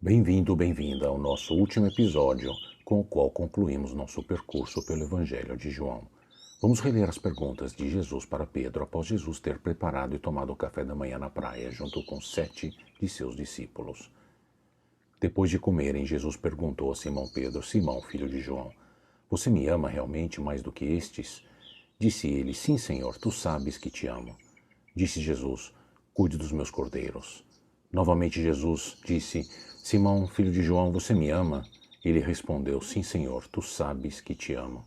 Bem-vindo, bem-vinda ao nosso último episódio, com o qual concluímos nosso percurso pelo Evangelho de João. Vamos reler as perguntas de Jesus para Pedro após Jesus ter preparado e tomado o café da manhã na praia, junto com 7 de seus discípulos. Depois de comerem, Jesus perguntou a Simão Pedro: Simão, filho de João, você me ama realmente mais do que estes? Disse ele: Sim, Senhor, tu sabes que te amo. Disse Jesus: Cuide dos meus cordeiros. Novamente Jesus disse: Simão, filho de João, você me ama? Ele respondeu: Sim, Senhor, tu sabes que te amo.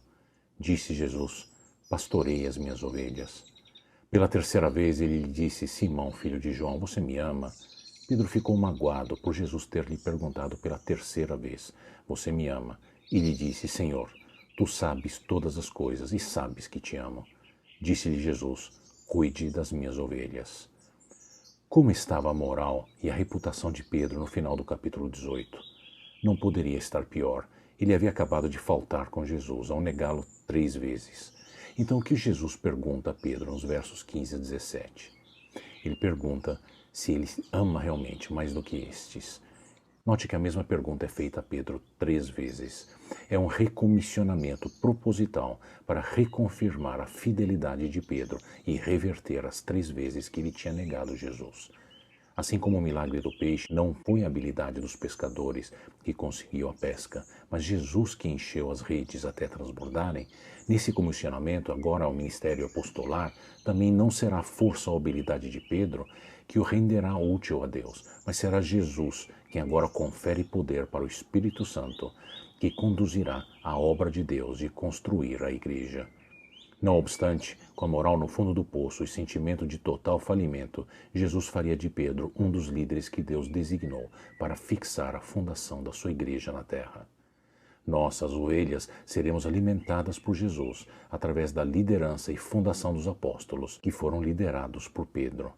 Disse Jesus: Pastorei as minhas ovelhas. Pela terceira vez ele lhe disse: Simão, filho de João, você me ama? Pedro ficou magoado por Jesus ter lhe perguntado pela terceira vez: Você me ama? E lhe disse: Senhor, tu sabes todas as coisas e sabes que te amo. Disse-lhe Jesus: Cuide das minhas ovelhas. Como estava a moral e a reputação de Pedro no final do capítulo 18? Não poderia estar pior. Ele havia acabado de faltar com Jesus, ao negá-lo 3 vezes. Então o que Jesus pergunta a Pedro nos versos 15 a 17? Ele pergunta se ele ama realmente mais do que estes. Note que a mesma pergunta é feita a Pedro 3 vezes. É um recomissionamento proposital para reconfirmar a fidelidade de Pedro e reverter as 3 vezes que ele tinha negado Jesus. Assim como o milagre do peixe não foi a habilidade dos pescadores que conseguiu a pesca, mas Jesus que encheu as redes até transbordarem, nesse comissionamento, agora ao ministério apostolar, também não será a força ou habilidade de Pedro que o renderá útil a Deus, mas será Jesus quem agora confere poder para o Espírito Santo, que conduzirá a obra de Deus de construir a igreja. Não obstante, com a moral no fundo do poço e sentimento de total falimento, Jesus faria de Pedro um dos líderes que Deus designou para fixar a fundação da sua igreja na terra. Nós, as ovelhas, seremos alimentadas por Jesus através da liderança e fundação dos apóstolos, que foram liderados por Pedro.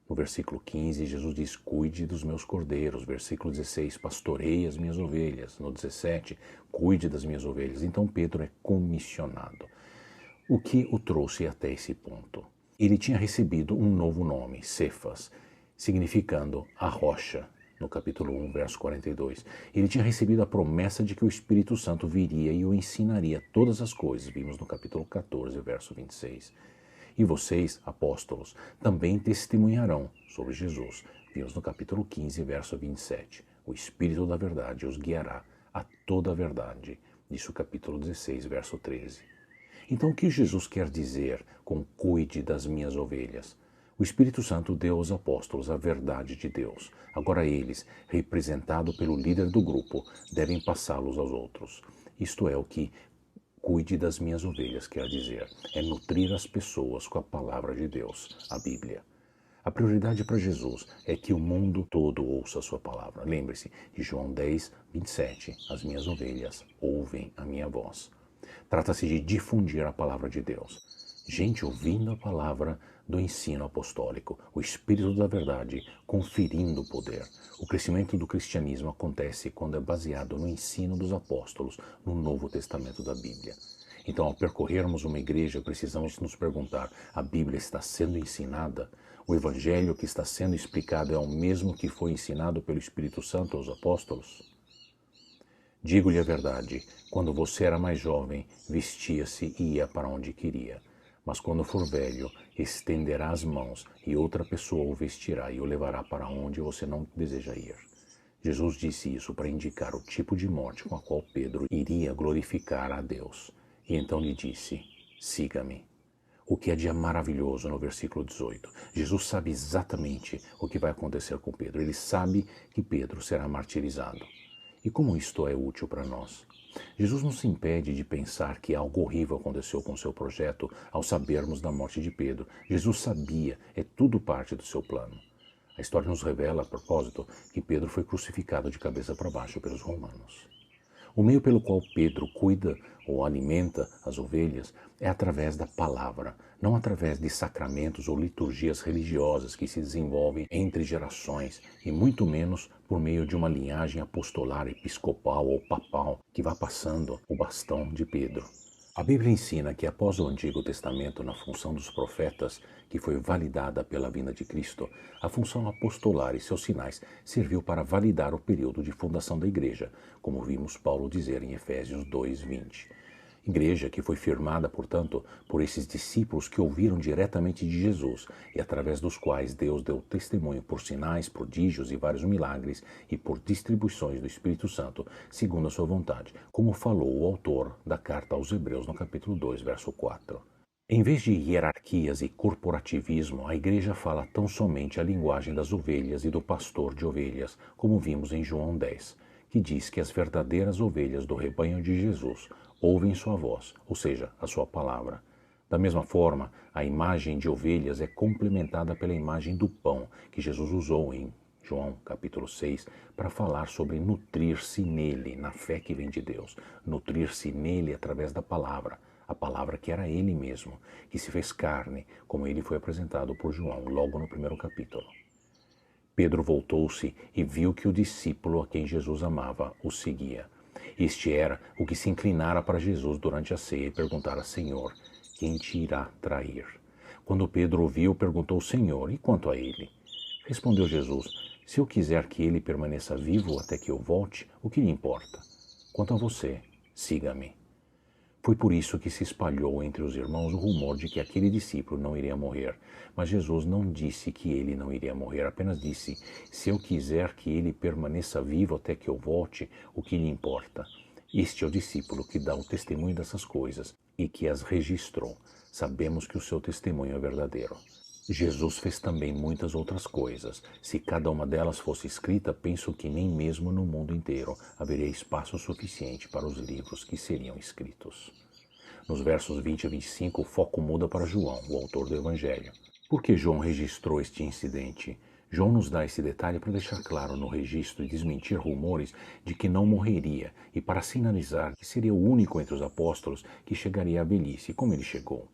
No versículo 15, Jesus diz: Cuide dos meus cordeiros. Versículo 16, pastorei as minhas ovelhas. No 17, cuide das minhas ovelhas. Então Pedro é comissionado. O que o trouxe até esse ponto? Ele tinha recebido um novo nome, Cefas, significando a rocha, no capítulo 1, verso 42. Ele tinha recebido a promessa de que o Espírito Santo viria e o ensinaria todas as coisas, vimos no capítulo 14, verso 26. E vocês, apóstolos, também testemunharão sobre Jesus, vimos no capítulo 15, verso 27. O Espírito da verdade os guiará a toda a verdade, disse o capítulo 16, verso 13. Então, o que Jesus quer dizer com cuide das minhas ovelhas? O Espírito Santo deu aos apóstolos a verdade de Deus. Agora eles, representados pelo líder do grupo, devem passá-los aos outros. Isto é o que cuide das minhas ovelhas quer dizer. É nutrir as pessoas com a palavra de Deus, a Bíblia. A prioridade para Jesus é que o mundo todo ouça a sua palavra. Lembre-se de João 10, 27. As minhas ovelhas ouvem a minha voz. Trata-se de difundir a palavra de Deus. Gente ouvindo a palavra do ensino apostólico, o Espírito da verdade conferindo poder. O crescimento do cristianismo acontece quando é baseado no ensino dos apóstolos no Novo Testamento da Bíblia. Então, ao percorrermos uma igreja, precisamos nos perguntar: a Bíblia está sendo ensinada? O Evangelho que está sendo explicado é o mesmo que foi ensinado pelo Espírito Santo aos apóstolos? Digo-lhe a verdade, quando você era mais jovem, vestia-se e ia para onde queria. Mas quando for velho, estenderá as mãos e outra pessoa o vestirá e o levará para onde você não deseja ir. Jesus disse isso para indicar o tipo de morte com a qual Pedro iria glorificar a Deus. E então lhe disse: siga-me. O que é de maravilhoso no versículo 18? Jesus sabe exatamente o que vai acontecer com Pedro. Ele sabe que Pedro será martirizado. E como isto é útil para nós? Jesus não se impede de pensar que algo horrível aconteceu com seu projeto ao sabermos da morte de Pedro. Jesus sabia, é tudo parte do seu plano. A história nos revela, a propósito, que Pedro foi crucificado de cabeça para baixo pelos romanos. O meio pelo qual Pedro cuida ou alimenta as ovelhas é através da palavra, não através de sacramentos ou liturgias religiosas que se desenvolvem entre gerações, e muito menos por meio de uma linhagem apostolar, episcopal ou papal que vá passando o bastão de Pedro. A Bíblia ensina que após o Antigo Testamento, na função dos profetas, que foi validada pela vinda de Cristo, a função apostolar e seus sinais serviu para validar o período de fundação da igreja, como vimos Paulo dizer em Efésios 2:20. Igreja que foi firmada, portanto, por esses discípulos que ouviram diretamente de Jesus e através dos quais Deus deu testemunho por sinais, prodígios e vários milagres e por distribuições do Espírito Santo, segundo a sua vontade, como falou o autor da carta aos Hebreus no capítulo 2, verso 4. Em vez de hierarquias e corporativismo, a igreja fala tão somente a linguagem das ovelhas e do pastor de ovelhas, como vimos em João 10, que diz que as verdadeiras ovelhas do rebanho de Jesus ouvem sua voz, ou seja, a sua palavra. Da mesma forma, a imagem de ovelhas é complementada pela imagem do pão, que Jesus usou em João capítulo 6, para falar sobre nutrir-se nele, na fé que vem de Deus, nutrir-se nele através da palavra, a palavra que era ele mesmo, que se fez carne, como ele foi apresentado por João logo no primeiro capítulo. Pedro voltou-se e viu que o discípulo a quem Jesus amava o seguia. Este era o que se inclinara para Jesus durante a ceia e perguntara: Senhor, quem te irá trair? Quando Pedro ouviu, perguntou: Senhor, e quanto a ele? Respondeu Jesus: Se eu quiser que ele permaneça vivo até que eu volte, o que lhe importa? Quanto a você, siga-me. Foi por isso que se espalhou entre os irmãos o rumor de que aquele discípulo não iria morrer. Mas Jesus não disse que ele não iria morrer, apenas disse: Se eu quiser que ele permaneça vivo até que eu volte, o que lhe importa? Este é o discípulo que dá o testemunho dessas coisas e que as registrou. Sabemos que o seu testemunho é verdadeiro. Jesus fez também muitas outras coisas. Se cada uma delas fosse escrita, penso que nem mesmo no mundo inteiro haveria espaço suficiente para os livros que seriam escritos. Nos versos 20 a 25, o foco muda para João, o autor do Evangelho. Por que João registrou este incidente? João nos dá esse detalhe para deixar claro no registro e desmentir rumores de que não morreria e para sinalizar que seria o único entre os apóstolos que chegaria à velhice, como ele chegou.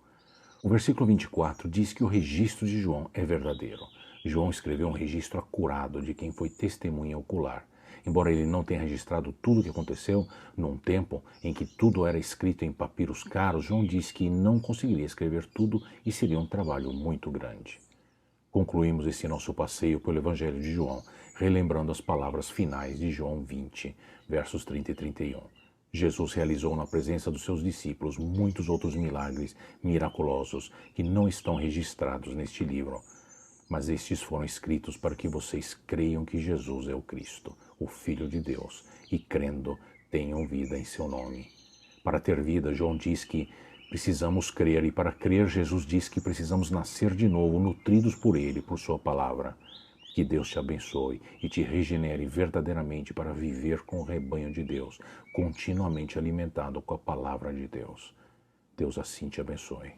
O versículo 24 diz que o registro de João é verdadeiro. João escreveu um registro acurado de quem foi testemunha ocular. Embora ele não tenha registrado tudo o que aconteceu, num tempo em que tudo era escrito em papiros caros, João diz que não conseguiria escrever tudo e seria um trabalho muito grande. Concluímos esse nosso passeio pelo Evangelho de João, relembrando as palavras finais de João 20, versos 30 e 31. Jesus realizou na presença dos seus discípulos muitos outros milagres miraculosos que não estão registrados neste livro, mas estes foram escritos para que vocês creiam que Jesus é o Cristo, o Filho de Deus, e crendo, tenham vida em seu nome. Para ter vida, João diz que precisamos crer, e para crer, Jesus diz que precisamos nascer de novo, nutridos por Ele, por Sua palavra. Que Deus te abençoe e te regenere verdadeiramente para viver com o rebanho de Deus, continuamente alimentado com a palavra de Deus. Deus assim te abençoe.